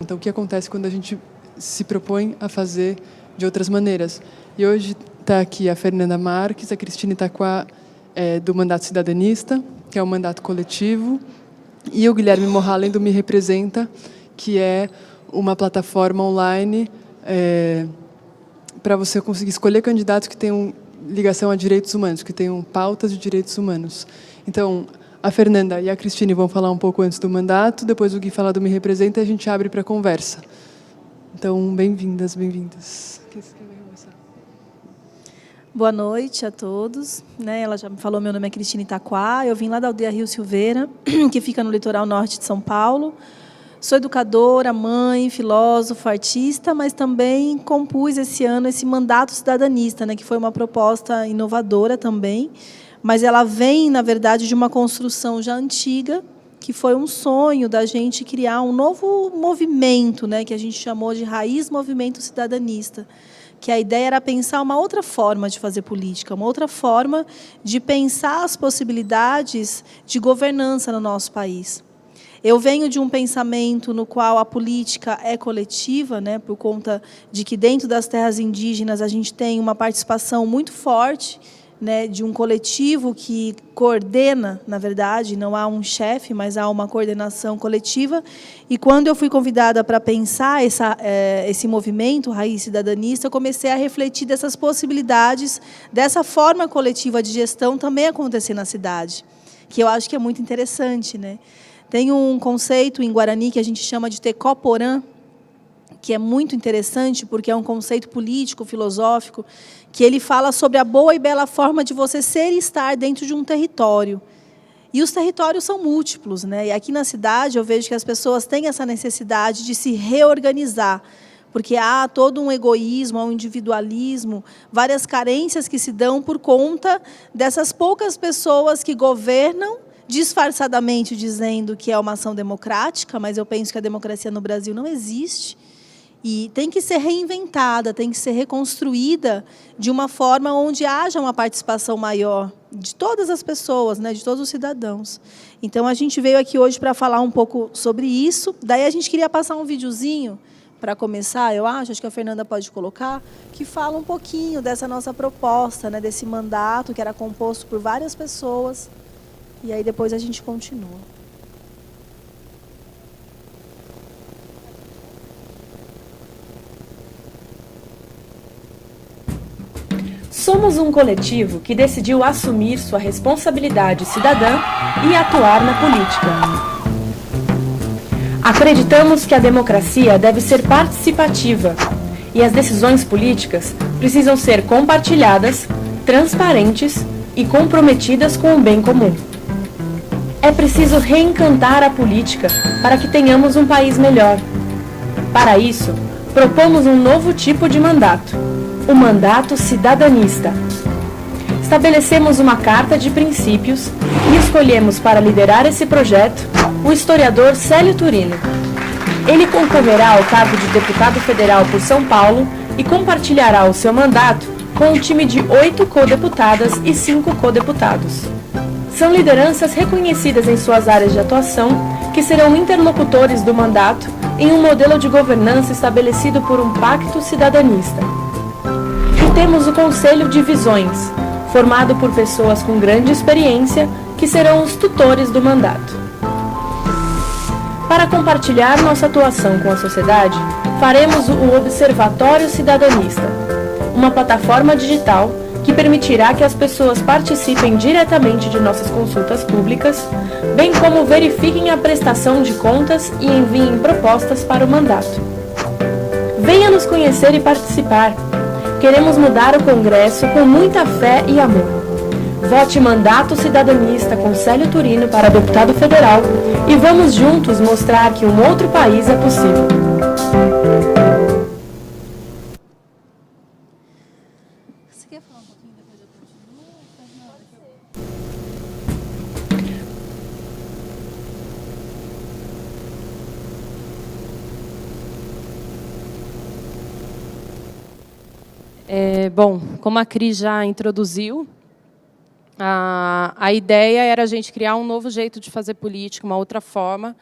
Então, o que acontece quando a gente se propõe a fazer de outras maneiras? E hoje está aqui a Fernanda Marques, a Cristina Itaquá, do Mandato Cidadanista, que é um mandato coletivo, e o Guilherme Morhalen, do Me Representa, que é uma plataforma online para você conseguir escolher candidatos que tenham ligação a direitos humanos, que tenham pautas de direitos humanos. Então, a Fernanda e a Cristina vão falar um pouco antes do mandato, depois o Gui fala do Me Representa e a gente abre para conversa. Então, bem-vindas, bem-vindas. Quem vai começar? Boa noite a todos. Ela já me falou, meu nome é Cristina Itaquá, eu vim lá da aldeia Rio Silveira, que fica no litoral norte de São Paulo. Sou educadora, mãe, filósofa, artista, mas também compus esse ano esse mandato cidadanista, que foi uma proposta inovadora também, mas ela vem, na verdade, de uma construção já antiga, que foi um sonho da gente criar um novo movimento, que a gente chamou de Raiz Movimento Cidadanista, que a ideia era pensar uma outra forma de fazer política, uma outra forma de pensar as possibilidades de governança no nosso país. Eu venho de um pensamento no qual a política é coletiva, por conta de que dentro das terras indígenas a gente tem uma participação muito forte, de um coletivo que coordena, na verdade, não há um chefe, mas há uma coordenação coletiva. E quando eu fui convidada para pensar esse movimento Raiz Cidadanista, eu comecei a refletir dessas possibilidades, dessa forma coletiva de gestão também acontecer na cidade, que eu acho que é muito interessante. Tem um conceito em Guarani que a gente chama de Tecó-Porã, que é muito interessante, porque é um conceito político, filosófico, que ele fala sobre a boa e bela forma de você ser e estar dentro de um território. E os territórios são múltiplos. E aqui na cidade eu vejo que as pessoas têm essa necessidade de se reorganizar, porque há todo um egoísmo, há um individualismo, várias carências que se dão por conta dessas poucas pessoas que governam, disfarçadamente dizendo que é uma ação democrática, mas eu penso que a democracia no Brasil não existe. E tem que ser reinventada, tem que ser reconstruída de uma forma onde haja uma participação maior de todas as pessoas, de todos os cidadãos. Então, a gente veio aqui hoje para falar um pouco sobre isso. Daí, a gente queria passar um videozinho para começar, eu acho que a Fernanda pode colocar, que fala um pouquinho dessa nossa proposta, desse mandato que era composto por várias pessoas. E aí, depois, a gente continua. Somos um coletivo que decidiu assumir sua responsabilidade cidadã e atuar na política. Acreditamos que a democracia deve ser participativa e as decisões políticas precisam ser compartilhadas, transparentes e comprometidas com o bem comum. É preciso reencantar a política para que tenhamos um país melhor. Para isso, propomos um novo tipo de mandato, o mandato cidadanista. Estabelecemos uma carta de princípios e escolhemos para liderar esse projeto o historiador Célio Turino. Ele concorrerá ao cargo de deputado federal por São Paulo e compartilhará o seu mandato com um time de 8 codeputadas e 5 codeputados. São lideranças reconhecidas em suas áreas de atuação que serão interlocutores do mandato em um modelo de governança estabelecido por um pacto cidadanista. E temos o Conselho de Visões, formado por pessoas com grande experiência que serão os tutores do mandato. Para compartilhar nossa atuação com a sociedade, faremos o Observatório Cidadanista, uma plataforma digital que permitirá que as pessoas participem diretamente de nossas consultas públicas, bem como verifiquem a prestação de contas e enviem propostas para o mandato. Venha nos conhecer e participar. Queremos mudar o Congresso com muita fé e amor. Vote Mandato Cidadanista com Célio Turino para deputado federal e vamos juntos mostrar que um outro país é possível. Você quer falar um pouquinho, depois eu continuo? Bom, como a Cris já introduziu, a ideia era a gente criar um novo jeito de fazer política, uma outra forma,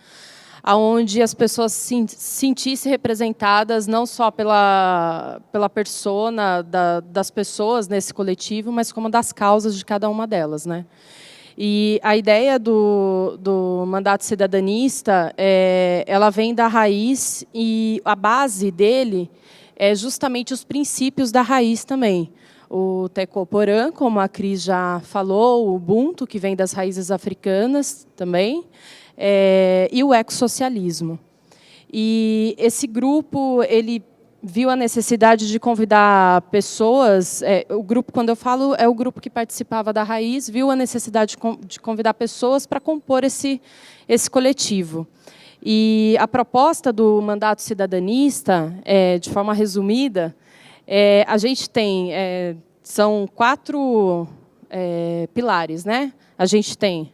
onde as pessoas se sentissem representadas não só pela persona das pessoas nesse coletivo, mas como das causas de cada uma delas, né? E a ideia do mandato cidadanista, ela vem da raiz, e a base dele é justamente os princípios da raiz também. O Tecoporã, como a Cris já falou, o Ubuntu, que vem das raízes africanas também, e o ecossocialismo. E esse grupo, ele viu a necessidade de convidar pessoas, o grupo, quando eu falo, é o grupo que participava da raiz, viu a necessidade de convidar pessoas para compor esse coletivo. E a proposta do mandato cidadanista, de forma resumida, a gente tem, são 4 pilares, né? A gente tem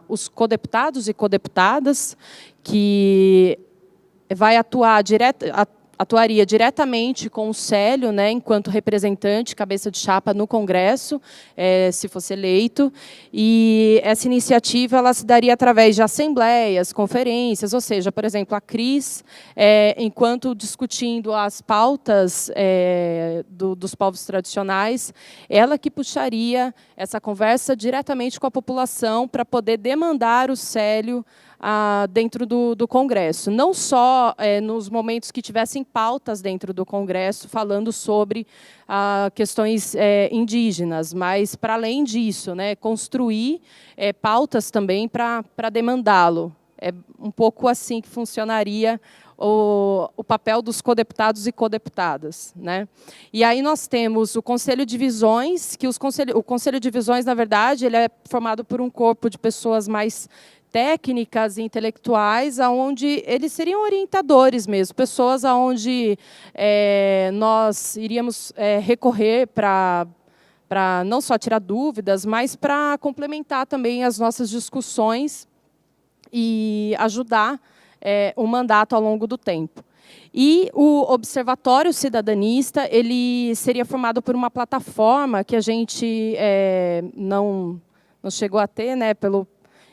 os codeputados e codeputadas, que atuaria diretamente com o Célio, né, enquanto representante, cabeça de chapa no Congresso, se fosse eleito. E essa iniciativa ela se daria através de assembleias, conferências, ou seja, por exemplo, a Cris, enquanto discutindo as pautas dos povos tradicionais, ela que puxaria essa conversa diretamente com a população para poder demandar o Célio dentro do Congresso. Não só nos momentos que tivessem pautas dentro do Congresso falando sobre questões indígenas, mas, para além disso, né, construir pautas também para demandá-lo. É um pouco assim que funcionaria o papel dos codeputados e codeputadas, né? E aí nós temos o Conselho de Visões, que o Conselho de Visões, na verdade, ele é formado por um corpo de pessoas mais técnicas e intelectuais, onde eles seriam orientadores mesmo, pessoas aonde nós iríamos recorrer para não só tirar dúvidas, mas para complementar também as nossas discussões e ajudar o mandato ao longo do tempo. E o Observatório Cidadanista, ele seria formado por uma plataforma que a gente não chegou a ter, né,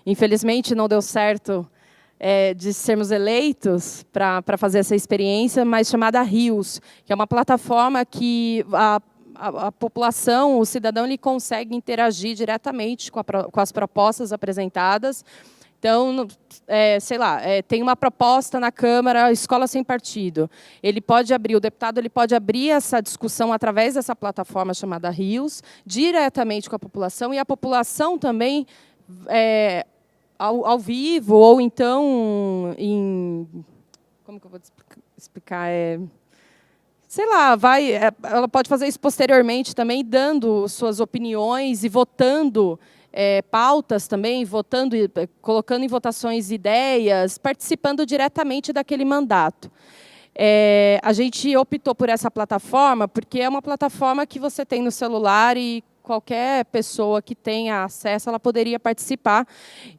infelizmente não deu certo de sermos eleitos para fazer essa experiência, mas chamada Rios, que é uma plataforma que a população, o cidadão, ele consegue interagir diretamente com as propostas apresentadas. Então, sei lá, tem uma proposta na Câmara, Escola Sem Partido. O deputado ele pode abrir essa discussão através dessa plataforma chamada Rios, diretamente com a população, e a população também, ao vivo, ou então como que eu vou explicar? Sei lá, ela pode fazer isso posteriormente também, dando suas opiniões e votando pautas também, colocando em votações ideias, participando diretamente daquele mandato. A gente optou por essa plataforma porque é uma plataforma que você tem no celular e qualquer pessoa que tenha acesso, ela poderia participar,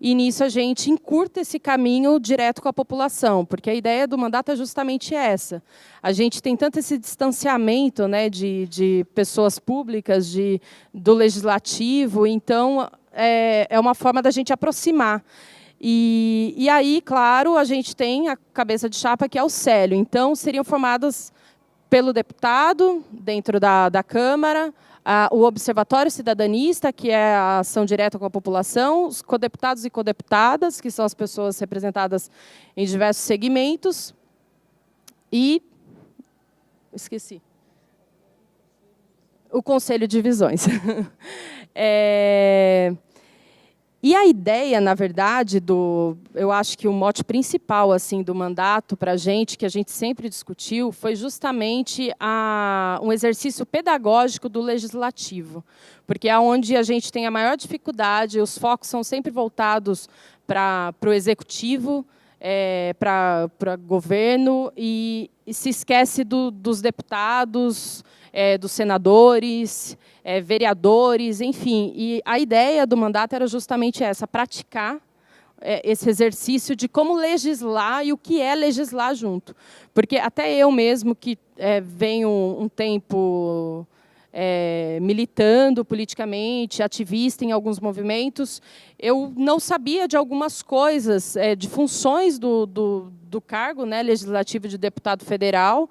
e nisso a gente encurta esse caminho direto com a população, porque a ideia do mandato é justamente essa. A gente tem tanto esse distanciamento, né, de pessoas públicas, do legislativo, então é uma forma da gente aproximar. E aí, claro, a gente tem a cabeça de chapa, que é o Célio. Então, seriam formadas pelo deputado, dentro da Câmara, o Observatório Cidadanista, que é a ação direta com a população, os codeputados e codeputadas, que são as pessoas representadas em diversos segmentos, e esqueci. O Conselho de Visões. E a ideia, na verdade, eu acho que o mote principal assim, do mandato para a gente, que a gente sempre discutiu, foi justamente um exercício pedagógico do legislativo, porque é onde a gente tem a maior dificuldade, os focos são sempre voltados para o executivo, para governo, e se esquece dos deputados, dos senadores, vereadores, enfim. E a ideia do mandato era justamente essa, praticar esse exercício de como legislar e o que é legislar junto. Porque até eu mesmo, que venho um tempo militando politicamente, ativista em alguns movimentos, eu não sabia de algumas coisas, de funções do cargo, né, legislativo de deputado federal,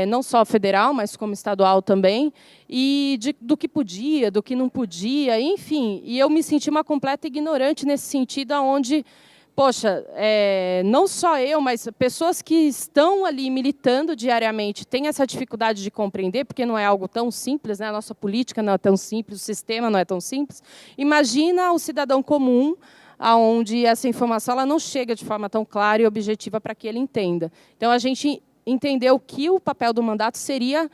não só federal, mas como estadual também, e do que podia, do que não podia, enfim. E eu me senti uma completa ignorante nesse sentido, onde, poxa, não só eu, mas pessoas que estão ali militando diariamente têm essa dificuldade de compreender, porque não é algo tão simples, né? A nossa política não é tão simples, o sistema não é tão simples. Imagina o cidadão comum, onde essa informação ela não chega de forma tão clara e objetiva para que ele entenda. Então, a gente entendeu que o papel do mandato seria,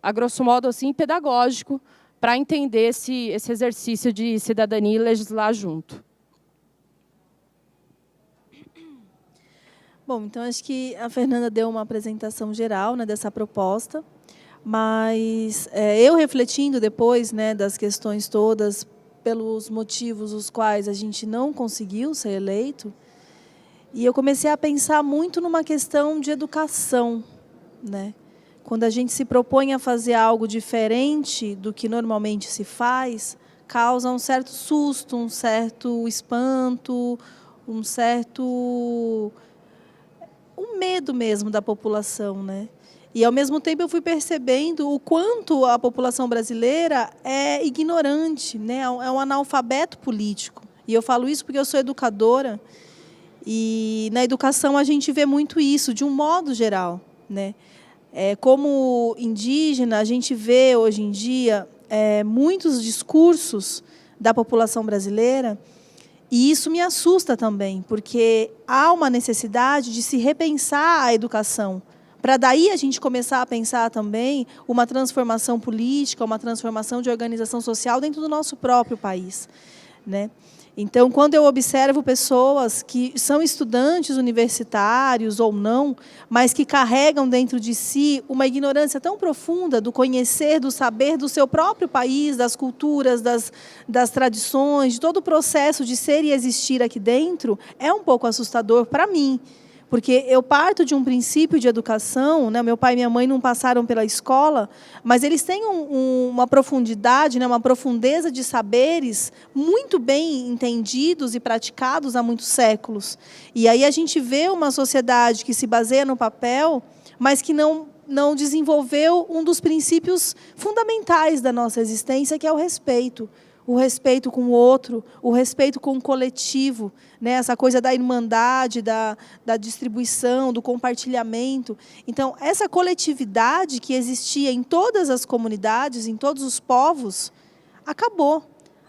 a grosso modo, assim, pedagógico, para entender esse exercício de cidadania e legislar junto. Bom, então acho que a Fernanda deu uma apresentação geral, né, dessa proposta, mas eu refletindo depois, né, das questões todas, pelos motivos os quais a gente não conseguiu ser eleito, e eu comecei a pensar muito numa questão de educação, né? Quando a gente se propõe a fazer algo diferente do que normalmente se faz, causa um certo susto, um certo espanto, um medo mesmo da população, né? E, ao mesmo tempo, eu fui percebendo o quanto a população brasileira é ignorante, né? É um analfabeto político. E eu falo isso porque eu sou educadora, e na educação a gente vê muito isso, de um modo geral, né? Como indígena, a gente vê, hoje em dia, muitos discursos da população brasileira. E isso me assusta também, porque há uma necessidade de se repensar a educação, para daí a gente começar a pensar também uma transformação política, uma transformação de organização social dentro do nosso próprio país, né? Então, quando eu observo pessoas que são estudantes universitários ou não, mas que carregam dentro de si uma ignorância tão profunda do conhecer, do saber do seu próprio país, das culturas, das tradições, de todo o processo de ser e existir aqui dentro, é um pouco assustador para mim. Porque eu parto de um princípio de educação, né? Meu pai e minha mãe não passaram pela escola, mas eles têm uma profundidade, né? Uma profundeza de saberes muito bem entendidos e praticados há muitos séculos. E aí a gente vê uma sociedade que se baseia no papel, mas que não desenvolveu um dos princípios fundamentais da nossa existência, que é o respeito. O respeito com o outro, o respeito com o coletivo, né? Essa coisa da irmandade, da distribuição, do compartilhamento. Então, essa coletividade que existia em todas as comunidades, em todos os povos, acabou.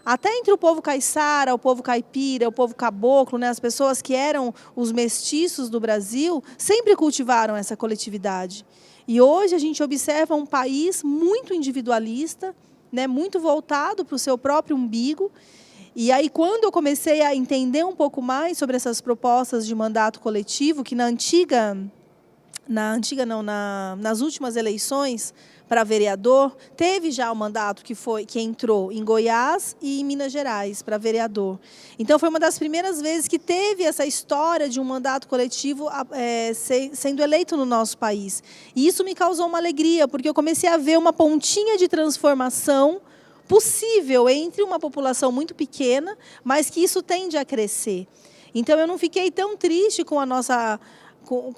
Até entre o povo caiçara, o povo caipira, o povo caboclo, né? As pessoas que eram os mestiços do Brasil, sempre cultivaram essa coletividade. E hoje a gente observa um país muito individualista, né, muito voltado para o seu próprio umbigo. E aí, quando eu comecei a entender um pouco mais sobre essas propostas de mandato coletivo, que nas últimas eleições para vereador, teve já o mandato que entrou em Goiás e em Minas Gerais para vereador. Então, foi uma das primeiras vezes que teve essa história de um mandato coletivo sendo eleito no nosso país. E isso me causou uma alegria, porque eu comecei a ver uma pontinha de transformação possível entre uma população muito pequena, mas que isso tende a crescer. Então, eu não fiquei tão triste com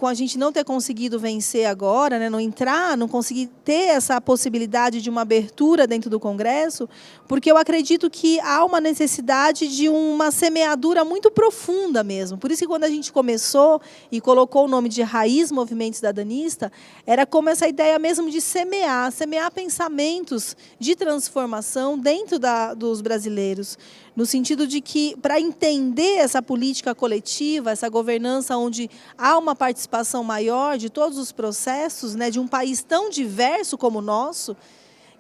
a gente não ter conseguido vencer agora, né, não conseguir ter essa possibilidade de uma abertura dentro do Congresso, porque eu acredito que há uma necessidade de uma semeadura muito profunda mesmo. Por isso que quando a gente começou e colocou o nome de Raiz Movimento Cidadanista, era como essa ideia mesmo de semear pensamentos de transformação dentro dos brasileiros, no sentido de que, para entender essa política coletiva, essa governança onde há uma participação maior de todos os processos, né, de um país tão diverso como o nosso,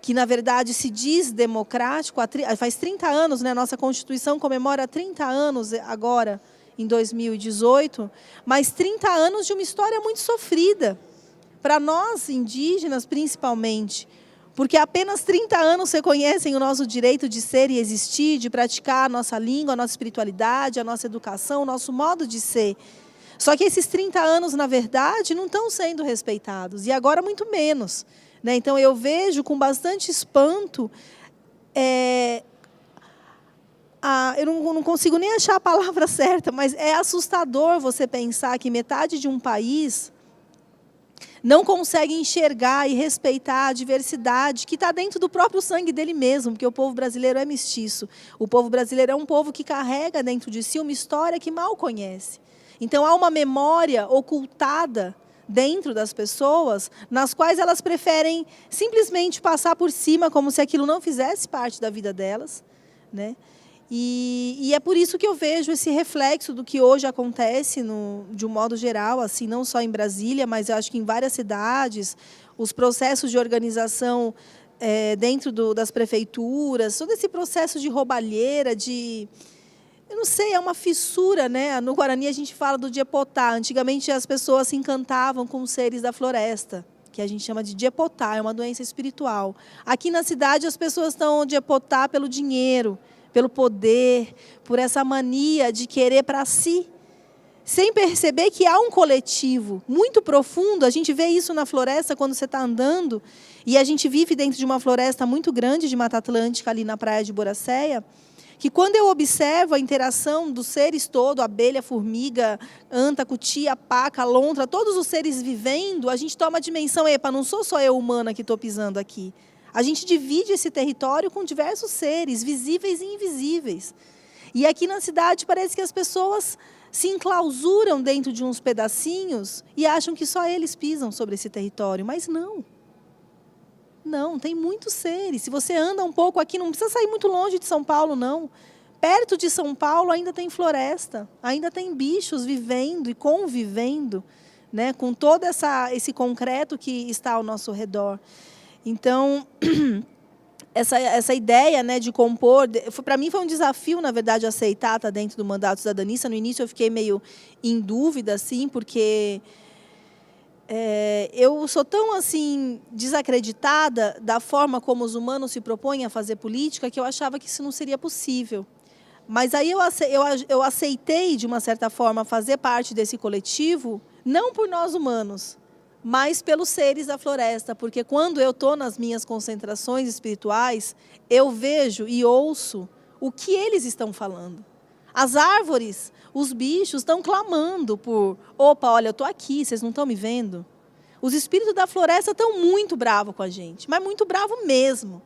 que, na verdade, se diz democrático, faz 30 anos, né, a nossa Constituição comemora 30 anos agora, em 2018, mas 30 anos de uma história muito sofrida, para nós indígenas, principalmente, porque apenas 30 anos reconhecem o nosso direito de ser e existir, de praticar a nossa língua, a nossa espiritualidade, a nossa educação, o nosso modo de ser. Só que esses 30 anos, na verdade, não estão sendo respeitados, e agora muito menos. né? Então, eu vejo com bastante espanto... eu não consigo nem achar a palavra certa, mas é assustador você pensar que metade de um país não consegue enxergar e respeitar a diversidade que está dentro do próprio sangue dele mesmo, porque o povo brasileiro é mestiço. O povo brasileiro é um povo que carrega dentro de si uma história que mal conhece. Então, há uma memória ocultada dentro das pessoas, nas quais elas preferem simplesmente passar por cima, como se aquilo não fizesse parte da vida delas, né? E é por isso que eu vejo esse reflexo do que hoje acontece, de um modo geral, assim, não só em Brasília, mas eu acho que em várias cidades, os processos de organização dentro das prefeituras, todo esse processo de roubalheira, eu não sei, é uma fissura, né? No Guarani a gente fala do Djepotá. Antigamente as pessoas se encantavam com os seres da floresta, que a gente chama de Djepotá, é uma doença espiritual. Aqui na cidade as pessoas estão Djepotá pelo dinheiro, pelo poder, por essa mania de querer para si, sem perceber que há um coletivo muito profundo. A gente vê isso na floresta quando você está andando, e a gente vive dentro de uma floresta muito grande de Mata Atlântica, ali na praia de Boracéia, que quando eu observo a interação dos seres todos, abelha, formiga, anta, cutia, paca, lontra, todos os seres vivendo, a gente toma a dimensão, epa, não sou só eu humana que estou pisando aqui. A gente divide esse território com diversos seres, visíveis e invisíveis. E aqui na cidade parece que as pessoas se enclausuram dentro de uns pedacinhos e acham que só eles pisam sobre esse território, mas não. Não, tem muitos seres. Se você anda um pouco aqui, não precisa sair muito longe de São Paulo, não. Perto de São Paulo ainda tem floresta, ainda tem bichos vivendo e convivendo, né, com todo esse concreto que está ao nosso redor. Então, essa ideia, né, de compor, para mim foi um desafio, na verdade, aceitar estar dentro do mandato cidadanice. No início eu fiquei meio em dúvida, assim, porque eu sou tão assim desacreditada da forma como os humanos se propõem a fazer política que eu achava que isso não seria possível. Mas aí eu aceitei, de uma certa forma, fazer parte desse coletivo, não por nós humanos, mas pelos seres da floresta, porque quando eu estou nas minhas concentrações espirituais, eu vejo e ouço o que eles estão falando. As árvores, os bichos estão clamando por, opa, olha, eu estou aqui, vocês não estão me vendo? Os espíritos da floresta estão muito bravos com a gente, mas muito bravo mesmo.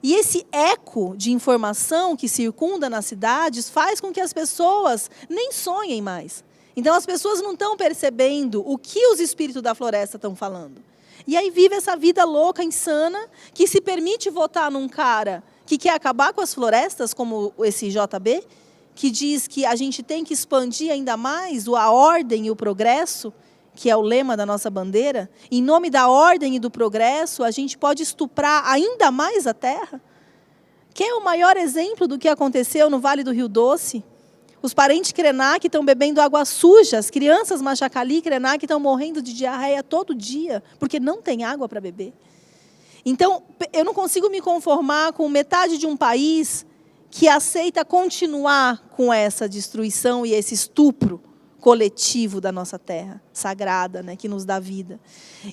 E esse eco de informação que circunda nas cidades faz com que as pessoas nem sonhem mais. Então, as pessoas não estão percebendo o que os espíritos da floresta estão falando. E aí vive essa vida louca, insana, que se permite votar num cara que quer acabar com as florestas, como esse JB, que diz que a gente tem que expandir ainda mais a ordem e o progresso, que é o lema da nossa bandeira. Em nome da ordem e do progresso, a gente pode estuprar ainda mais a terra. Que é o maior exemplo do que aconteceu no Vale do Rio Doce. Os parentes Krenak estão bebendo água suja, as crianças Machacali e Krenak estão morrendo de diarreia todo dia, porque não tem água para beber. Então, eu não consigo me conformar com metade de um país que aceita continuar com essa destruição e esse estupro coletivo da nossa terra sagrada, né, que nos dá vida.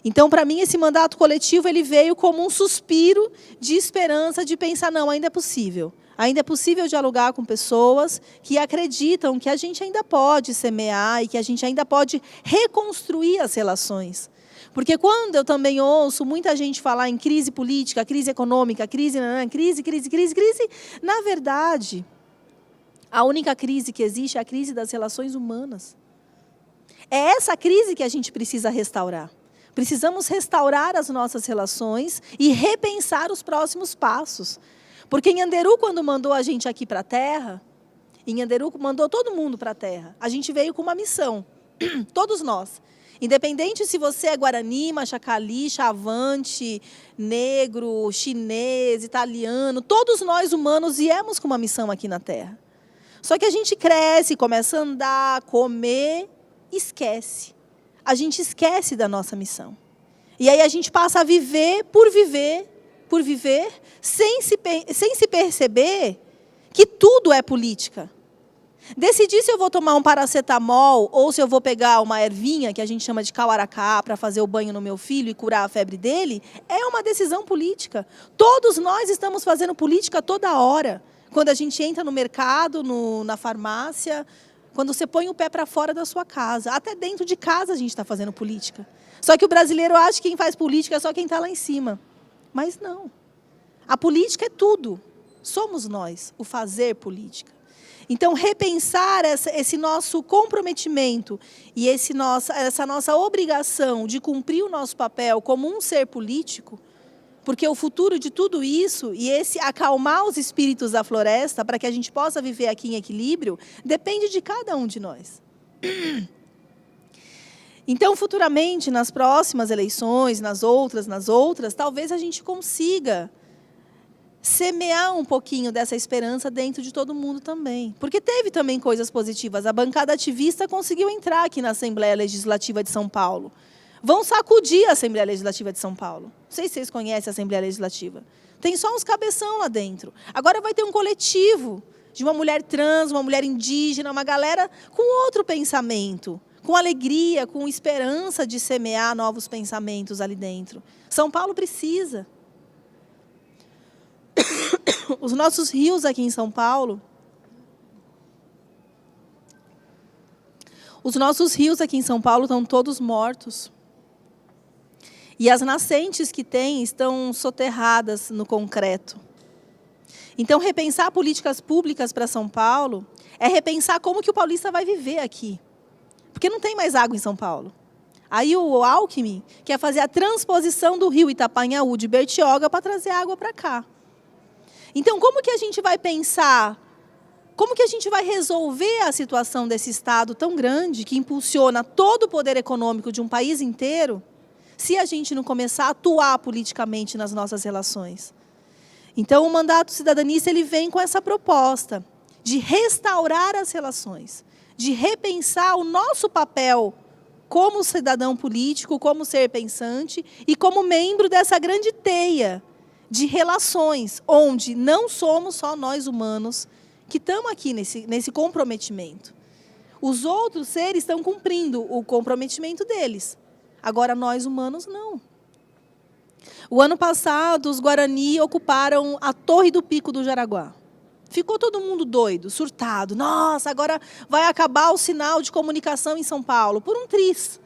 Então, para mim, esse mandato coletivo ele veio como um suspiro de esperança, de pensar, não, ainda é possível. Ainda é possível dialogar com pessoas que acreditam que a gente ainda pode semear e que a gente ainda pode reconstruir as relações. Porque quando eu também ouço muita gente falar em crise política, crise econômica, crise, na verdade, a única crise que existe é a crise das relações humanas. É essa crise que a gente precisa restaurar. Precisamos restaurar as nossas relações e repensar os próximos passos. Porque Nhanderu, quando mandou a gente aqui para a Terra, Nhanderu mandou todo mundo para a Terra. A gente veio com uma missão, todos nós. Independente se você é Guarani, Machacali, Chavante, negro, chinês, italiano, todos nós humanos viemos com uma missão aqui na Terra. Só que a gente cresce, começa a andar, comer, esquece. A gente esquece da nossa missão. E aí a gente passa a viver, sem se perceber que tudo é política. Decidir se eu vou tomar um paracetamol ou se eu vou pegar uma ervinha, que a gente chama de calaracá, para fazer o banho no meu filho e curar a febre dele, é uma decisão política. Todos nós estamos fazendo política toda hora. Quando a gente entra no mercado, na farmácia, quando você põe o pé para fora da sua casa. Até dentro de casa a gente está fazendo política. Só que o brasileiro acha que quem faz política é só quem está lá em cima. Mas não. A política é tudo. Somos nós, o fazer política. Então, repensar esse nosso comprometimento e essa nossa obrigação de cumprir o nosso papel como um ser político, porque o futuro de tudo isso e esse acalmar os espíritos da floresta para que a gente possa viver aqui em equilíbrio, depende de cada um de nós. Então, futuramente, nas próximas eleições, nas outras, talvez a gente consiga semear um pouquinho dessa esperança dentro de todo mundo também. Porque teve também coisas positivas. A bancada ativista conseguiu entrar aqui na Assembleia Legislativa de São Paulo. Vão sacudir a Assembleia Legislativa de São Paulo. Não sei se vocês conhecem a Assembleia Legislativa. Tem só uns cabeção lá dentro. Agora vai ter um coletivo de uma mulher trans, uma mulher indígena, uma galera com outro pensamento, com alegria, com esperança de semear novos pensamentos ali dentro. São Paulo precisa. Os nossos rios aqui em São Paulo, estão todos mortos. E as nascentes que tem estão soterradas no concreto. Então, repensar políticas públicas para São Paulo é repensar como que o paulista vai viver aqui. Porque não tem mais água em São Paulo. Aí o Alckmin quer fazer a transposição do rio Itapanhaú de Bertioga para trazer água para cá. Então, como que a gente vai pensar, como que a gente vai resolver a situação desse Estado tão grande, que impulsiona todo o poder econômico de um país inteiro, se a gente não começar a atuar politicamente nas nossas relações? Então, o mandato cidadanista ele vem com essa proposta de restaurar as relações, de repensar o nosso papel como cidadão político, como ser pensante e como membro dessa grande teia de relações, onde não somos só nós humanos que estamos aqui nesse comprometimento. Os outros seres estão cumprindo o comprometimento deles. Agora, nós humanos, não. O ano passado, os Guarani ocuparam a Torre do Pico do Jaraguá. Ficou todo mundo doido, surtado. Nossa, agora vai acabar o sinal de comunicação em São Paulo. Por um triz.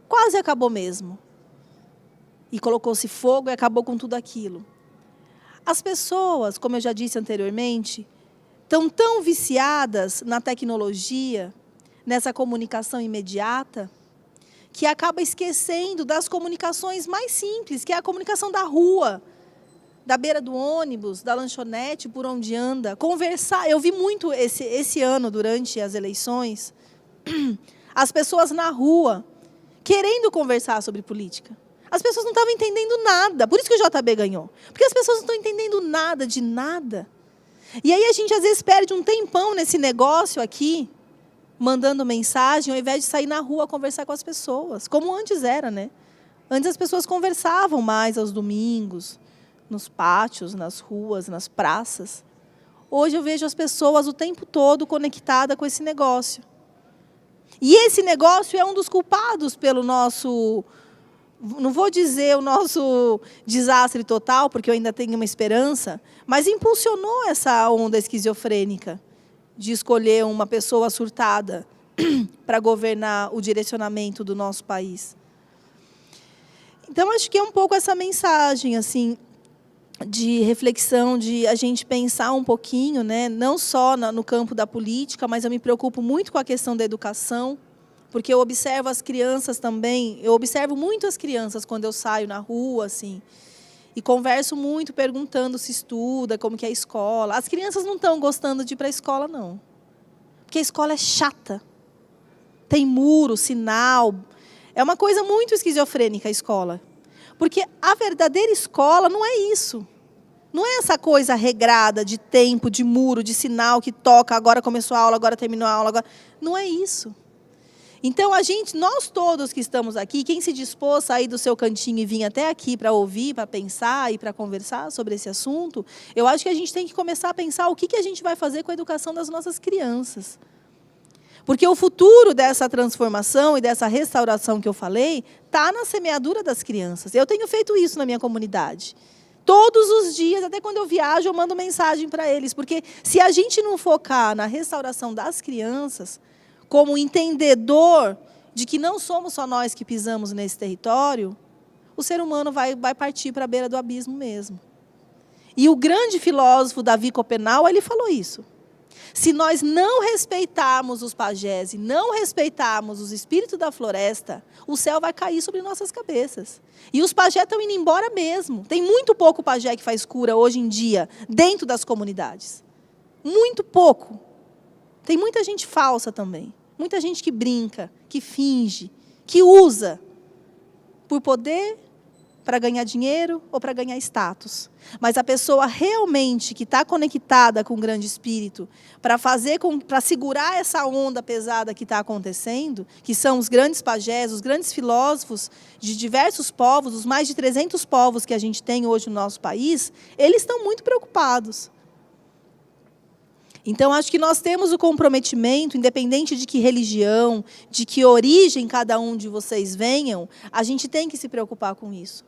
Quase acabou mesmo. E colocou-se fogo e acabou com tudo aquilo. As pessoas, como eu já disse anteriormente, estão tão viciadas na tecnologia, nessa comunicação imediata, que acaba esquecendo das comunicações mais simples, que é a comunicação da rua, da beira do ônibus, da lanchonete, por onde anda. Conversar. Eu vi muito esse ano, durante as eleições, as pessoas na rua querendo conversar sobre política. As pessoas não estavam entendendo nada. Por isso que o JB ganhou. Porque as pessoas não estão entendendo nada de nada. E aí a gente, às vezes, perde um tempão nesse negócio aqui, mandando mensagem, ao invés de sair na rua conversar com as pessoas. Como antes era, né? Antes as pessoas conversavam mais aos domingos, nos pátios, nas ruas, nas praças. Hoje eu vejo as pessoas o tempo todo conectadas com esse negócio. E esse negócio é um dos culpados pelo nosso... Não vou dizer o nosso desastre total, porque eu ainda tenho uma esperança, mas impulsionou essa onda esquizofrênica de escolher uma pessoa surtada para governar o direcionamento do nosso país. Então, acho que é um pouco essa mensagem assim, de reflexão, de a gente pensar um pouquinho, né, não só no campo da política, mas eu me preocupo muito com a questão da educação, porque eu observo as crianças também, eu observo muito as crianças quando eu saio na rua, assim, e converso muito perguntando se estuda, como que é a escola. As crianças não estão gostando de ir para a escola, não. Porque a escola é chata. Tem muro, sinal. É uma coisa muito esquizofrênica a escola. Porque a verdadeira escola não é isso. Não é essa coisa regrada de tempo, de muro, de sinal que toca, agora começou a aula, agora terminou a aula. Agora... Não é isso. Então, nós todos que estamos aqui, quem se dispôs a sair do seu cantinho e vir até aqui para ouvir, para pensar e para conversar sobre esse assunto, eu acho que a gente tem que começar a pensar o que a gente vai fazer com a educação das nossas crianças. Porque o futuro dessa transformação e dessa restauração que eu falei está na semeadura das crianças. Eu tenho feito isso na minha comunidade. Todos os dias, até quando eu viajo, eu mando mensagem para eles. Porque se a gente não focar na restauração das crianças, como entendedor de que não somos só nós que pisamos nesse território, o ser humano vai partir para a beira do abismo mesmo. E o grande filósofo Davi Copenau, ele falou isso. Se nós não respeitarmos os pajés e não respeitarmos os espíritos da floresta, o céu vai cair sobre nossas cabeças. E os pajés estão indo embora mesmo. Tem muito pouco pajé que faz cura hoje em dia dentro das comunidades. Muito pouco. Tem muita gente falsa também. Muita gente que brinca, que finge, que usa por poder, para ganhar dinheiro ou para ganhar status. Mas a pessoa realmente que está conectada com o grande espírito, para segurar essa onda pesada que está acontecendo, que são os grandes pajés, os grandes filósofos de diversos povos, os mais de 300 povos que a gente tem hoje no nosso país, eles estão muito preocupados. Então, acho que nós temos o comprometimento, independente de que religião, de que origem cada um de vocês venham, a gente tem que se preocupar com isso.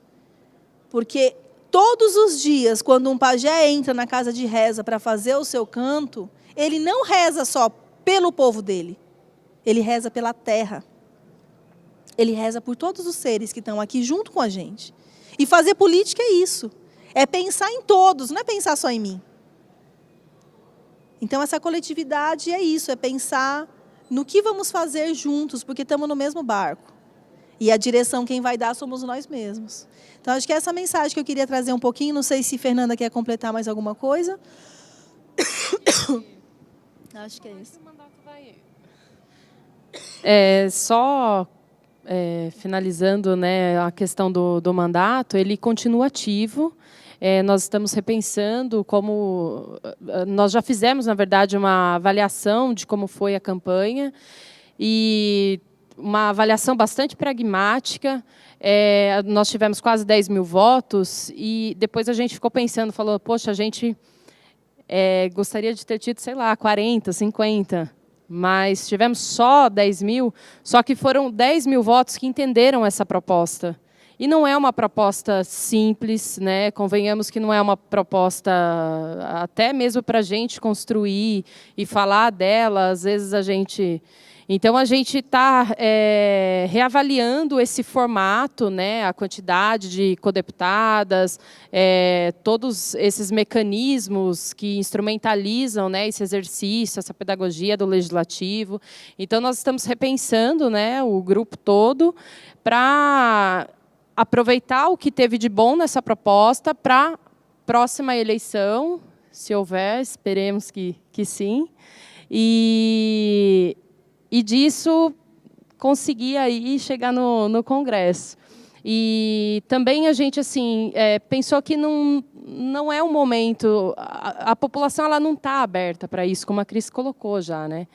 Porque todos os dias, quando um pajé entra na casa de reza para fazer o seu canto, ele não reza só pelo povo dele, ele reza pela terra. Ele reza por todos os seres que estão aqui junto com a gente. E fazer política é isso. É pensar em todos, não é pensar só em mim. Então, essa coletividade é isso, é pensar no que vamos fazer juntos, porque estamos no mesmo barco. E a direção quem vai dar somos nós mesmos. Então, acho que é essa mensagem que eu queria trazer um pouquinho. Não sei se Fernanda quer completar mais alguma coisa. Acho que é isso. Finalizando, né, a questão do mandato, ele continua ativo. Nós estamos repensando como... Nós já fizemos, na verdade, uma avaliação de como foi a campanha, e uma avaliação bastante pragmática. Nós tivemos quase 10 mil votos, e depois a gente ficou pensando, falou, poxa, a gente gostaria de ter tido, sei lá, 40, 50, mas tivemos só 10 mil, só que foram 10 mil votos que entenderam essa proposta. E não é uma proposta simples, né? Convenhamos que não é uma proposta até mesmo para a gente construir e falar dela. Às vezes a gente... Então, a gente está reavaliando esse formato, né? A quantidade de codeputadas, todos esses mecanismos que instrumentalizam, né, esse exercício, essa pedagogia do legislativo. Então, nós estamos repensando, né, o grupo todo para aproveitar o que teve de bom nessa proposta para a próxima eleição, se houver, esperemos que sim, e disso conseguir aí chegar no Congresso. E também a gente assim, pensou que não é um momento, a população ela não está aberta para isso, como a Cris colocou já, né?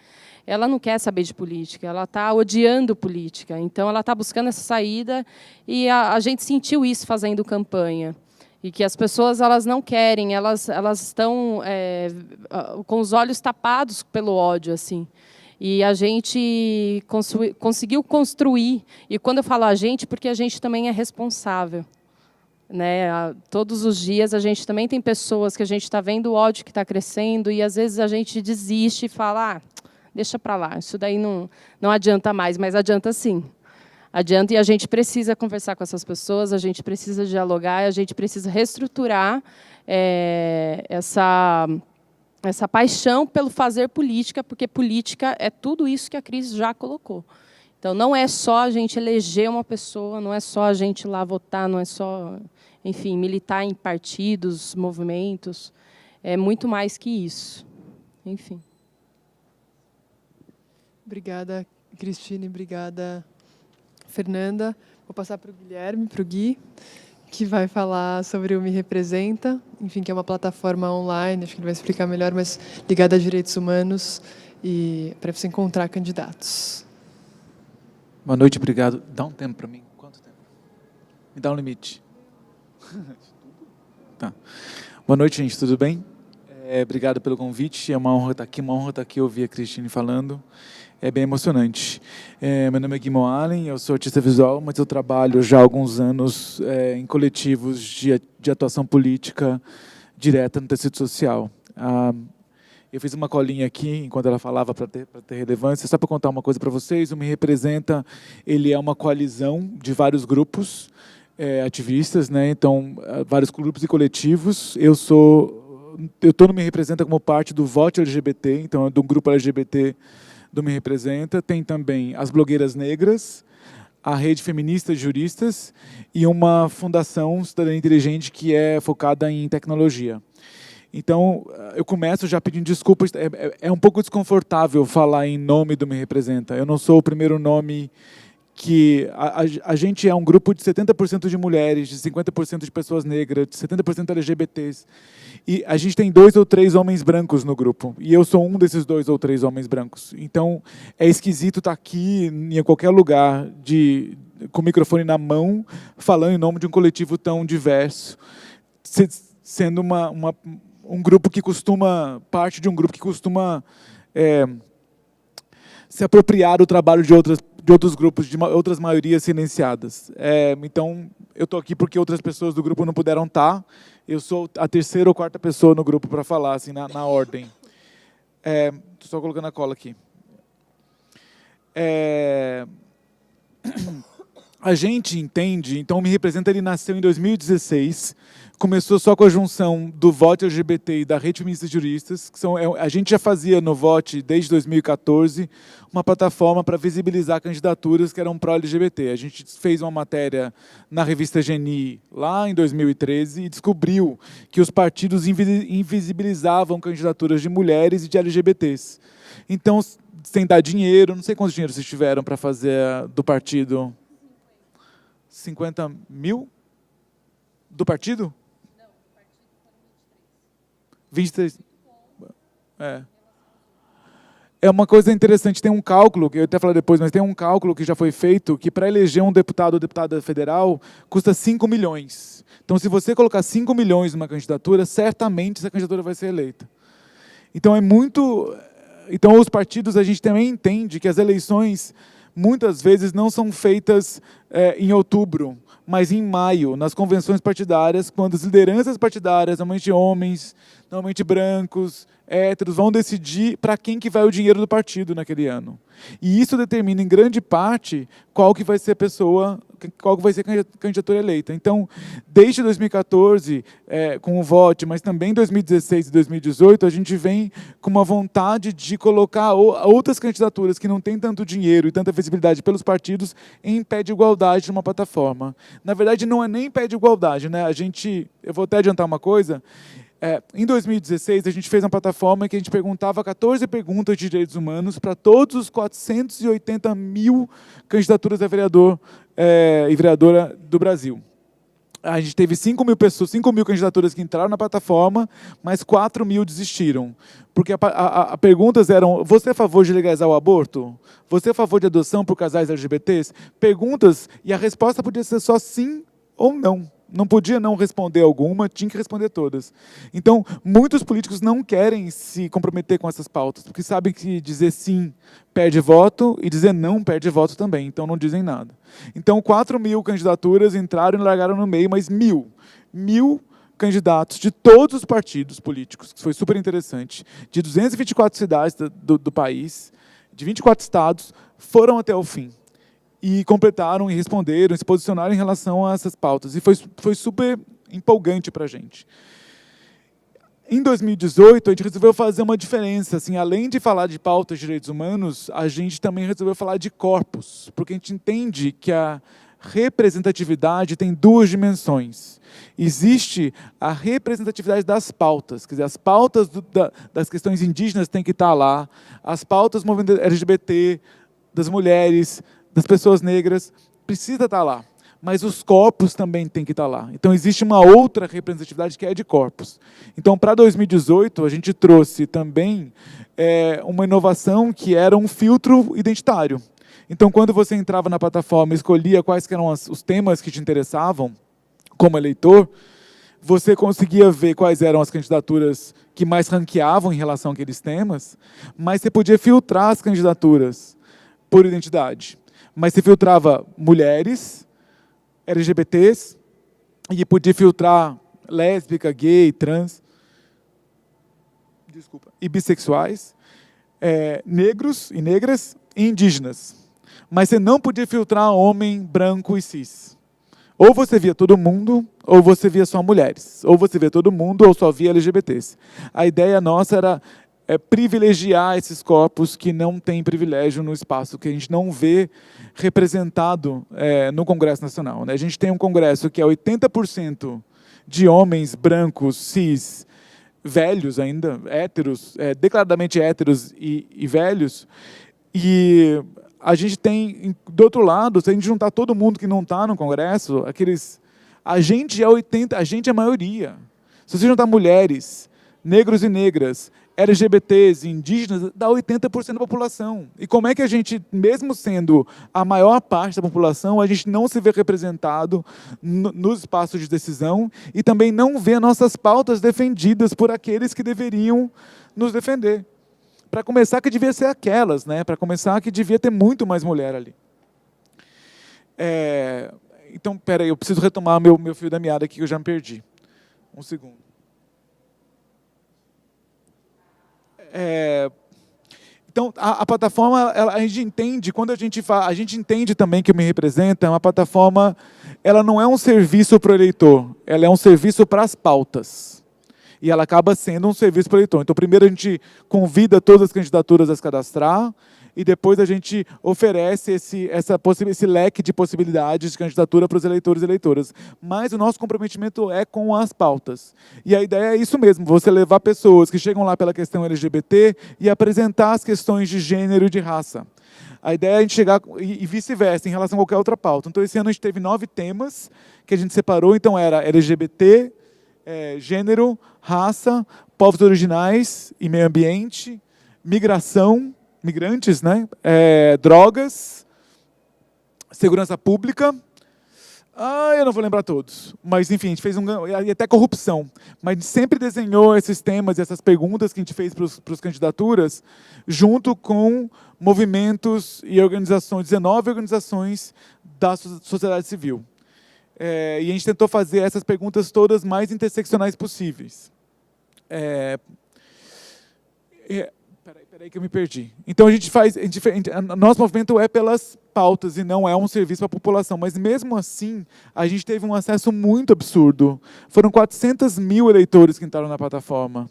Ela não quer saber de política, ela está odiando política. Então, ela está buscando essa saída, e a gente sentiu isso fazendo campanha. E que as pessoas elas não querem, elas estão com os olhos tapados pelo ódio, assim. E a gente conseguiu construir. E quando eu falo a gente, porque a gente também é responsável. Né? Todos os dias a gente também tem pessoas que a gente está vendo o ódio que está crescendo, e às vezes a gente desiste e fala... deixa para lá, isso daí não adianta mais, mas adianta sim. Adianta, e a gente precisa conversar com essas pessoas, a gente precisa dialogar, a gente precisa reestruturar essa paixão pelo fazer política, porque política é tudo isso que a Cris já colocou. Então, não é só a gente eleger uma pessoa, não é só a gente ir lá votar, não é só, enfim, militar em partidos, movimentos, é muito mais que isso. Enfim. Obrigada, Cristine. Obrigada, Fernanda. Vou passar para o Guilherme, para o Gui, que vai falar sobre o Me Representa, enfim, que é uma plataforma online, acho que ele vai explicar melhor, mas ligada a direitos humanos e para você encontrar candidatos. Boa noite, obrigado. Dá um tempo para mim. Quanto tempo? Me dá um limite. Tá. Boa noite, gente. Tudo bem? Obrigado pelo convite. É uma honra estar aqui ouvir a Cristine falando. É bem emocionante. Meu nome é Guimon Allen, eu sou artista visual, mas eu trabalho já há alguns anos em coletivos de atuação política direta no tecido social. Eu fiz uma colinha aqui, enquanto ela falava, para ter relevância. Só para contar uma coisa para vocês, o Me Representa, ele é uma coalizão de vários grupos ativistas, né? Então, vários grupos e coletivos. Eu estou no Me Representa como parte do Vote LGBT, então é do grupo LGBT do Me Representa. Tem também as blogueiras negras, a Rede Feminista de Juristas e uma fundação Cidadania Inteligente que é focada em tecnologia. Então, eu começo já pedindo desculpas. É um pouco desconfortável falar em nome do Me Representa. Eu não sou o primeiro nome que... A gente é um grupo de 70% de mulheres, de 50% de pessoas negras, de 70% LGBTs. E a gente tem 2 ou 3 homens brancos no grupo. E eu sou um desses 2 ou 3 homens brancos. Então, é esquisito estar aqui, em qualquer lugar, com o microfone na mão, falando em nome de um coletivo tão diverso, sendo um grupo que costuma, parte de um grupo que costuma se apropriar do trabalho de outros grupos, de outras maiorias silenciadas. Então, eu estou aqui porque outras pessoas do grupo não puderam estar. Eu sou a 3ª ou 4ª pessoa no grupo para falar, assim, na ordem. Estou só colocando a cola aqui. A gente entende, então o Me Representa, ele nasceu em 2016, começou só com a junção do Vote LGBT e da Rede Feminista de Juristas, que a gente já fazia no Vote, desde 2014, uma plataforma para visibilizar candidaturas que eram pró-LGBT. A gente fez uma matéria na revista Geni, lá em 2013, e descobriu que os partidos invisibilizavam candidaturas de mulheres e de LGBTs. Então, sem dar dinheiro, não sei quantos dinheiro vocês tiveram para fazer do partido... 50 mil? Do partido? Não, do partido foram 23. 23? É uma coisa interessante, tem um cálculo, que eu até falar depois, mas tem um cálculo que já foi feito, que para eleger um deputado ou deputada federal, custa 5 milhões. Então, se você colocar 5 milhões numa candidatura, certamente essa candidatura vai ser eleita. Então, Então, os partidos, a gente também entende que as eleições... muitas vezes não são feitas em outubro, mas em maio, nas convenções partidárias, quando as lideranças partidárias, normalmente homens, normalmente brancos, héteros, vão decidir para quem que vai o dinheiro do partido naquele ano. E isso determina, em grande parte, qual que vai ser a pessoa, qual que vai ser a candidatura eleita. Então, desde 2014, com o Vote, mas também 2016 e 2018, a gente vem com uma vontade de colocar outras candidaturas que não têm tanto dinheiro e tanta visibilidade pelos partidos em pé de igualdade numa plataforma. Na verdade, não é nem pé de igualdade, né? Eu vou até adiantar uma coisa. Em 2016, a gente fez uma plataforma que a gente perguntava 14 perguntas de direitos humanos para todos os 480 mil candidaturas a vereador e vereadora do Brasil. A gente teve 5 mil candidaturas que entraram na plataforma, mas 4 mil desistiram. Porque as perguntas eram: você é a favor de legalizar o aborto? Você é a favor de adoção por casais LGBTs? Perguntas, e a resposta podia ser só sim ou não. Não podia não responder alguma, tinha que responder todas. Então, muitos políticos não querem se comprometer com essas pautas, porque sabem que dizer sim perde voto e dizer não perde voto também, então não dizem nada. Então, 4 mil candidaturas entraram e largaram no meio, mas mil candidatos de todos os partidos políticos, que foi super interessante, de 224 cidades do país, de 24 estados, foram até o fim. E completaram e responderam, se posicionaram em relação a essas pautas. E foi super empolgante para a gente. Em 2018, a gente resolveu fazer uma diferença. Assim, além de falar de pautas de direitos humanos, a gente também resolveu falar de corpos, porque a gente entende que a representatividade tem 2 dimensões. Existe a representatividade das pautas, quer dizer, as pautas das questões indígenas têm que estar lá, as pautas do movimento LGBT, das mulheres, das pessoas negras, precisa estar lá. Mas os corpos também têm que estar lá. Então, existe uma outra representatividade que é de corpos. Então, para 2018, a gente trouxe também uma inovação que era um filtro identitário. Então, quando você entrava na plataforma e escolhia quais eram os temas que te interessavam, como eleitor, você conseguia ver quais eram as candidaturas que mais ranqueavam em relação àqueles temas, mas você podia filtrar as candidaturas por identidade. Mas você filtrava mulheres, LGBTs, e podia filtrar lésbica, gay, trans, e bissexuais, negros e negras e indígenas. Mas você não podia filtrar homem, branco e cis. Ou você via todo mundo, ou você via só mulheres. Ou você via todo mundo, ou só via LGBTs. A ideia nossa era privilegiar esses corpos que não têm privilégio no espaço, que a gente não vê representado no Congresso Nacional, né? A gente tem um Congresso que é 80% de homens brancos, cis, velhos ainda, héteros, declaradamente héteros e velhos, e a gente tem, do outro lado, se a gente juntar todo mundo que não está no Congresso, a gente é a maioria. Se você juntar mulheres, negros e negras, LGBTs e indígenas, dá 80% da população. E como é que a gente, mesmo sendo a maior parte da população, a gente não se vê representado nos espaços de decisão e também não vê nossas pautas defendidas por aqueles que deveriam nos defender? Para começar, que devia ser aquelas, né? Para começar, que devia ter muito mais mulher ali. Então, peraí, eu preciso retomar meu fio da meada aqui, que eu já me perdi. Um segundo. Então, a plataforma, a gente entende, quando a gente entende também que o Me Representa, uma plataforma, ela não é um serviço para o eleitor, ela é um serviço para as pautas. E ela acaba sendo um serviço para o eleitor. Então, primeiro a gente convida todas as candidaturas a se cadastrar, e depois a gente oferece esse leque de possibilidades de candidatura para os eleitores e eleitoras. Mas o nosso comprometimento é com as pautas. E a ideia é isso mesmo, você levar pessoas que chegam lá pela questão LGBT e apresentar as questões de gênero e de raça. A ideia é a gente chegar, e vice-versa, em relação a qualquer outra pauta. Então, esse ano a gente teve 9 temas que a gente separou. Então, era LGBT, gênero, raça, povos originais e meio ambiente, migração, migrantes, né? Drogas, segurança pública. Eu não vou lembrar todos. Mas, enfim, a gente fez e até corrupção. Mas a gente sempre desenhou esses temas e essas perguntas que a gente fez para as candidaturas junto com movimentos e organizações, 19 organizações da sociedade civil. E a gente tentou fazer essas perguntas todas mais interseccionais possíveis. Peraí que eu me perdi. Então, nosso movimento é pelas pautas e não é um serviço para a população. Mas, mesmo assim, a gente teve um acesso muito absurdo. Foram 400 mil eleitores que entraram na plataforma.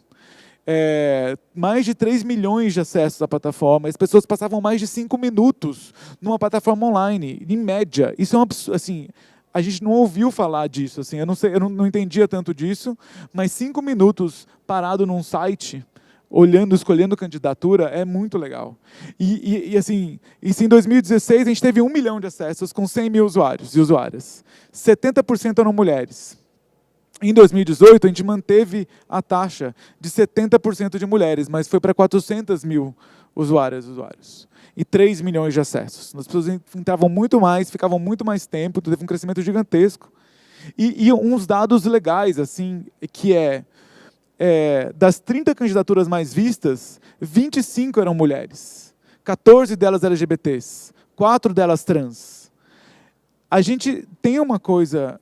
Mais de 3 milhões de acessos à plataforma. As pessoas passavam mais de 5 minutos numa plataforma online, em média. Isso é um absurdo, assim, a gente não ouviu falar disso. Assim, eu não entendia tanto disso, mas 5 minutos parado num site, escolhendo candidatura, é muito legal. Assim, em 2016, a gente teve 1 milhão de acessos com 100 mil usuários e usuárias. 70% eram mulheres. Em 2018, a gente manteve a taxa de 70% de mulheres, mas foi para 400 mil usuários. E 3 milhões de acessos. As pessoas entravam muito mais, ficavam muito mais tempo, teve um crescimento gigantesco. E uns dados legais, assim, que das 30 candidaturas mais vistas, 25 eram mulheres, 14 delas LGBTs, 4 delas trans. A gente tem uma coisa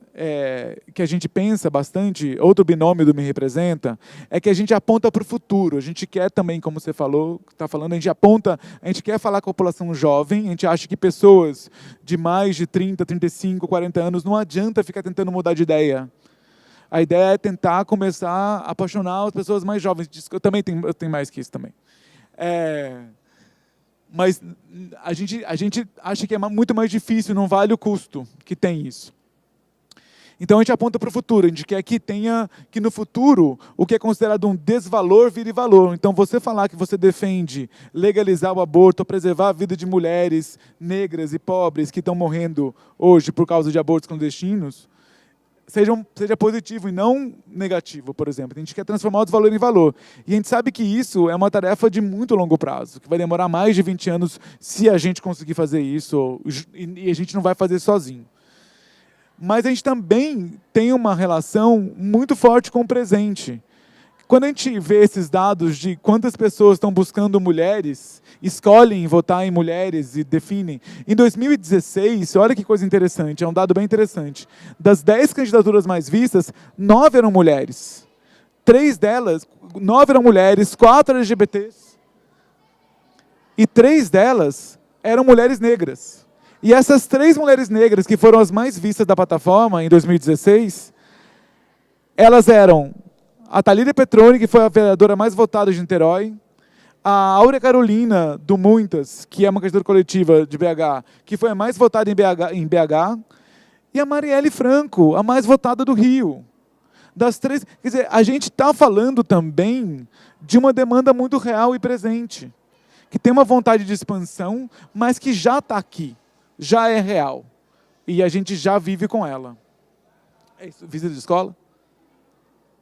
que a gente pensa bastante, outro binômio do Me Representa, é que a gente aponta para o futuro. A gente quer também, como você está falando, a gente quer falar com a população jovem, a gente acha que pessoas de mais de 30, 35, 40 anos, não adianta ficar tentando mudar de ideia. A ideia é tentar começar a apaixonar as pessoas mais jovens. Eu tenho mais que isso também. Mas a gente acha que é muito mais difícil, não vale o custo que tem isso. Então a gente aponta para o futuro, a gente quer que no futuro o que é considerado um desvalor vire valor. Então você falar que você defende legalizar o aborto, preservar a vida de mulheres negras e pobres que estão morrendo hoje por causa de abortos clandestinos, seja positivo e não negativo, por exemplo. A gente quer transformar o desvalor em valor. E a gente sabe que isso é uma tarefa de muito longo prazo, que vai demorar mais de 20 anos se a gente conseguir fazer isso, e a gente não vai fazer sozinho. Mas a gente também tem uma relação muito forte com o presente. Quando a gente vê esses dados de quantas pessoas estão buscando mulheres, escolhem votar em mulheres e definem, em 2016, olha que coisa interessante, é um dado bem interessante, das 10 candidaturas mais vistas, 9 eram mulheres. 3 delas, 9 eram mulheres, 4 LGBTs, e 3 delas eram mulheres negras. E essas 3 mulheres negras, que foram as mais vistas da plataforma em 2016, elas eram a Thalíria Petroni, que foi a vereadora mais votada de Niterói, a Áurea Carolina, do Muitas, que é uma candidatura coletiva de BH, que foi a mais votada em BH, e a Marielle Franco, a mais votada do Rio. Das 3, quer dizer, a gente está falando também de uma demanda muito real e presente, que tem uma vontade de expansão, mas que já está aqui, já é real, e a gente já vive com ela. É isso, visita de escola?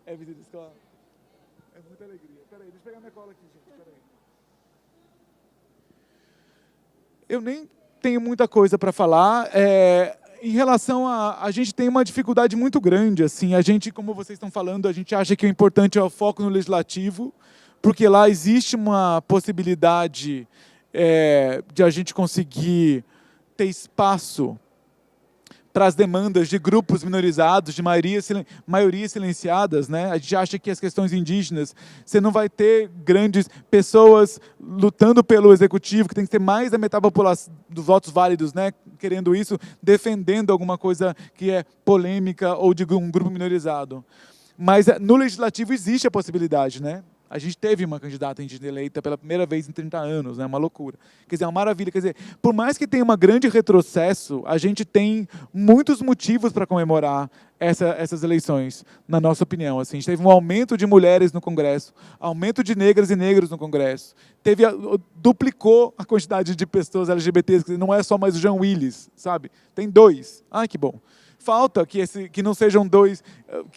É visita de escola? É muita alegria. Peraí, deixa eu pegar minha cola aqui, gente. Peraí. Eu nem tenho muita coisa para falar. Em relação a gente tem uma dificuldade muito grande. Assim, a gente, como vocês estão falando, a gente acha que o importante é o foco no legislativo, porque lá existe uma possibilidade de a gente conseguir ter espaço para as demandas de grupos minorizados, de maioria silenciadas, né? A gente acha que as questões indígenas, você não vai ter grandes pessoas lutando pelo executivo, que tem que ter mais da metade da população dos votos válidos, né? Querendo isso, defendendo alguma coisa que é polêmica ou de um grupo minorizado. Mas no legislativo existe a possibilidade, né? A gente teve uma candidata indígena eleita pela primeira vez em 30 anos, né? Uma loucura. Quer dizer, é uma maravilha. Quer dizer, por mais que tenha um grande retrocesso, a gente tem muitos motivos para comemorar essas eleições, na nossa opinião. Assim, a gente teve um aumento de mulheres no Congresso, aumento de negras e negros no Congresso. Duplicou a quantidade de pessoas LGBTs, que não é só mais o Jean Willis, sabe? Tem 2. Ai, que bom. Falta que não sejam 2,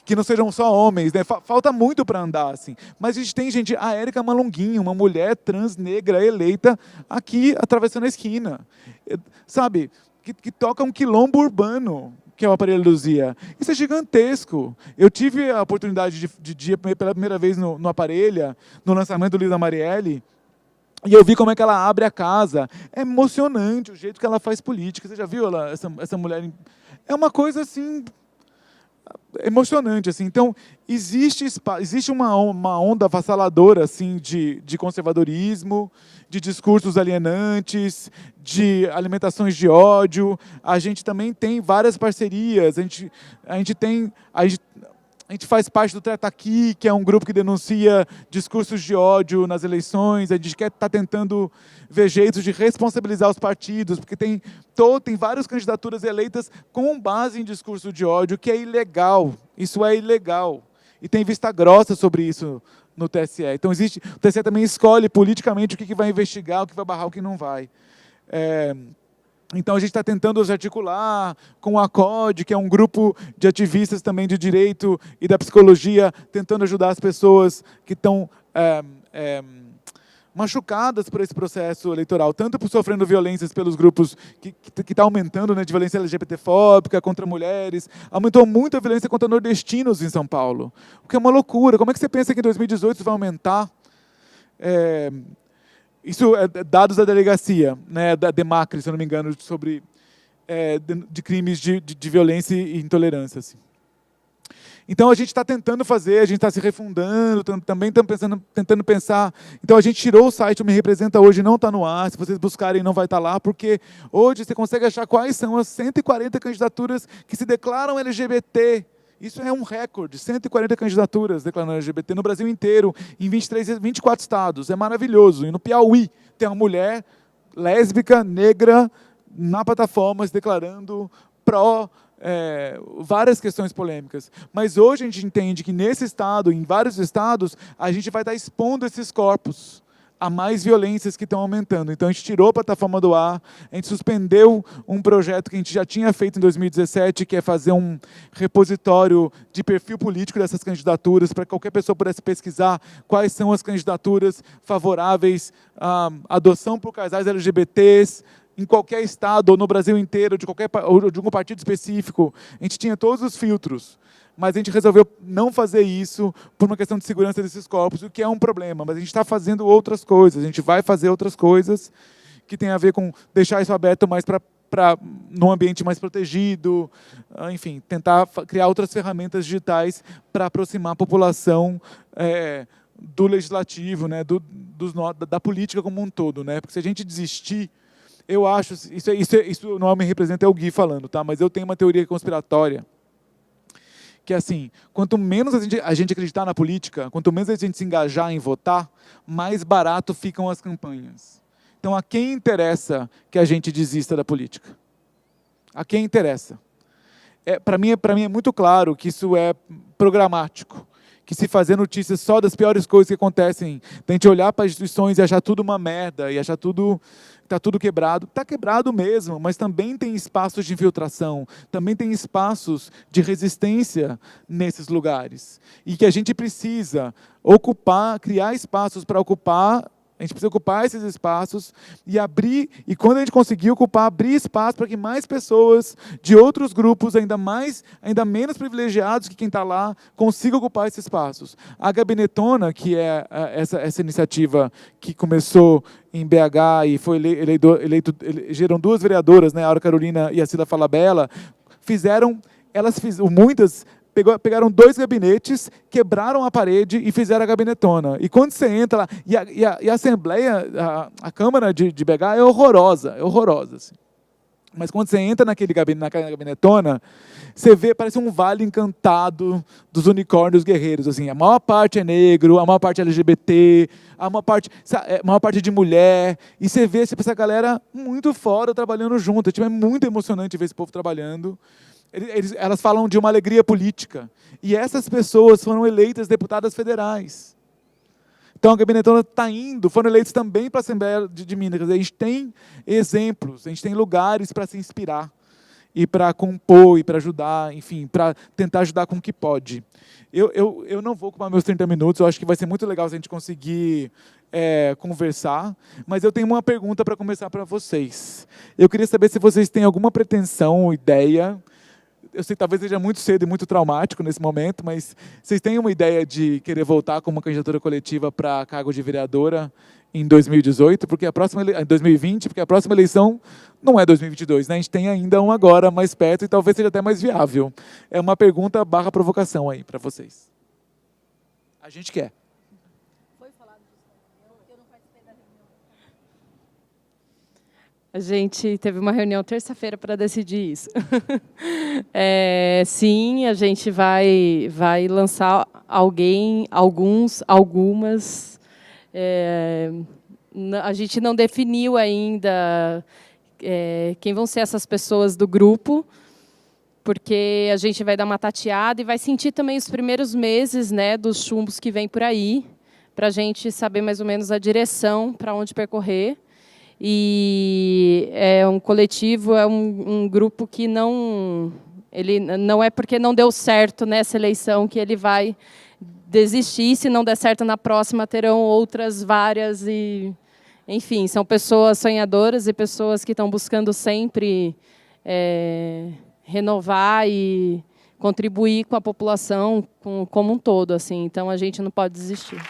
que não sejam só homens, né? Falta muito para andar, assim. Mas a gente tem, gente, a Érica Malunguinho, uma mulher trans negra eleita aqui, atravessando a esquina. Sabe? Que toca um quilombo urbano, que é o Aparelho Luzia. Isso é gigantesco. Eu tive a oportunidade de ir pela primeira vez no Aparelho, no lançamento do livro da Marielle, e eu vi como é que ela abre a casa. É emocionante o jeito que ela faz política. Você já viu essa mulher? É uma coisa assim emocionante, assim. Então existe uma onda avassaladora, assim, de conservadorismo, de discursos alienantes, de alimentações de ódio. A gente também tem várias parcerias. A gente faz parte do Treta Aqui, que é um grupo que denuncia discursos de ódio nas eleições. A gente está tentando ver jeitos de responsabilizar os partidos, porque tem várias candidaturas eleitas com base em discurso de ódio, que é ilegal. Isso é ilegal. E tem vista grossa sobre isso no TSE. Então, o TSE também escolhe politicamente o que vai investigar, o que vai barrar, o que não vai. Então, a gente está tentando nos articular com a ACOD, que é um grupo de ativistas também de direito e da psicologia, tentando ajudar as pessoas que estão machucadas por esse processo eleitoral, tanto por sofrendo violências pelos grupos que está aumentando, né, de violência LGBTfóbica contra mulheres, aumentou muito a violência contra nordestinos em São Paulo, o que é uma loucura. Como é que você pensa que em 2018 isso vai aumentar? Isso é dados da delegacia, né, da DEMACRE, se eu não me engano, sobre de crimes de violência e intolerância. Assim. Então, a gente está tentando fazer, a gente está se refundando, também estamos tentando pensar. Então, a gente tirou o site O Me Representa Hoje, não está no ar. Se vocês buscarem, não vai estar lá, porque hoje você consegue achar quais são as 140 candidaturas que se declaram LGBT. Isso é um recorde, 140 candidaturas declarando LGBT no Brasil inteiro, em 24 estados. É maravilhoso. E no Piauí tem uma mulher lésbica, negra, na plataforma se declarando pró várias questões polêmicas. Mas hoje a gente entende que nesse estado, em vários estados, a gente vai estar expondo esses corpos a mais violências que estão aumentando. Então a gente tirou a plataforma do ar, a gente suspendeu um projeto que a gente já tinha feito em 2017, que é fazer um repositório de perfil político dessas candidaturas, para que qualquer pessoa pudesse pesquisar quais são as candidaturas favoráveis à adoção por casais LGBTs, em qualquer estado, ou no Brasil inteiro, ou de algum partido específico. A gente tinha todos os filtros, mas a gente resolveu não fazer isso por uma questão de segurança desses corpos, o que é um problema. Mas a gente está fazendo outras coisas, a gente vai fazer outras coisas que tem a ver com deixar isso aberto mais num ambiente mais protegido, enfim, tentar criar outras ferramentas digitais para aproximar a população do legislativo, né, da política como um todo, né? Porque se a gente desistir, eu acho, isso não me representa, é o Gui falando, tá? Mas eu tenho uma teoria conspiratória que é assim, quanto menos a gente acreditar na política, quanto menos a gente se engajar em votar, mais barato ficam as campanhas. Então, a quem interessa que a gente desista da política? A quem interessa? Para mim é muito claro que isso é programático, que se fazer notícias só das piores coisas que acontecem, da gente olhar para as instituições e achar tudo uma merda, e achar tudo está tudo quebrado. Está quebrado mesmo, mas também tem espaços de infiltração, também tem espaços de resistência nesses lugares. E que a gente precisa criar espaços para ocupar. A gente precisa ocupar esses espaços e abrir, e quando a gente conseguir ocupar, abrir espaço para que mais pessoas de outros grupos, ainda menos privilegiados que quem está lá, consigam ocupar esses espaços. A Gabinetona, que é essa iniciativa que começou em BH e foi elegeram 2 vereadoras, né, a Aura Carolina e a Cida Falabella, muitas pegaram 2 gabinetes, quebraram a parede e fizeram a Gabinetona. E quando você entra lá, e a Assembleia, a Câmara de BH é horrorosa, assim. Mas quando você entra naquela Gabinetona, você vê, parece um vale encantado dos unicórnios guerreiros. Assim. A maior parte é negro, a maior parte é LGBT, a maior parte de mulher. E você vê essa galera muito fora trabalhando junto. É muito emocionante ver esse povo trabalhando. Elas falam de uma alegria política. E essas pessoas foram eleitas deputadas federais. Então, a Gabinetona foram eleitos também para a Assembleia de Minas. A gente tem exemplos, a gente tem lugares para se inspirar, e para compor, e para ajudar, enfim, para tentar ajudar com o que pode. Eu não vou ocupar meus 30 minutos, eu acho que vai ser muito legal se a gente conseguir conversar, mas eu tenho uma pergunta para começar para vocês. Eu queria saber se vocês têm alguma pretensão ou ideia. Eu sei que talvez seja muito cedo e muito traumático nesse momento, mas vocês têm uma ideia de querer voltar com uma candidatura coletiva para cargo de vereadora em 2018, em 2020, porque a próxima eleição não é 2022, né? A gente tem ainda uma agora mais perto e talvez seja até mais viável. É uma pergunta / provocação aí para vocês. A gente quer. A gente teve uma reunião terça-feira para decidir isso. Sim, a gente vai lançar algumas. A gente não definiu ainda quem vão ser essas pessoas do grupo, porque a gente vai dar uma tateada e vai sentir também os primeiros meses, né, dos chumbos que vem por aí, para a gente saber mais ou menos a direção para onde percorrer. E é um coletivo, é um grupo que não é porque não deu certo nessa eleição que ele vai desistir. Se não der certo na próxima, terão outras várias. E, enfim, são pessoas sonhadoras e pessoas que estão buscando sempre renovar e contribuir com a população como um todo. Assim. Então, a gente não pode desistir.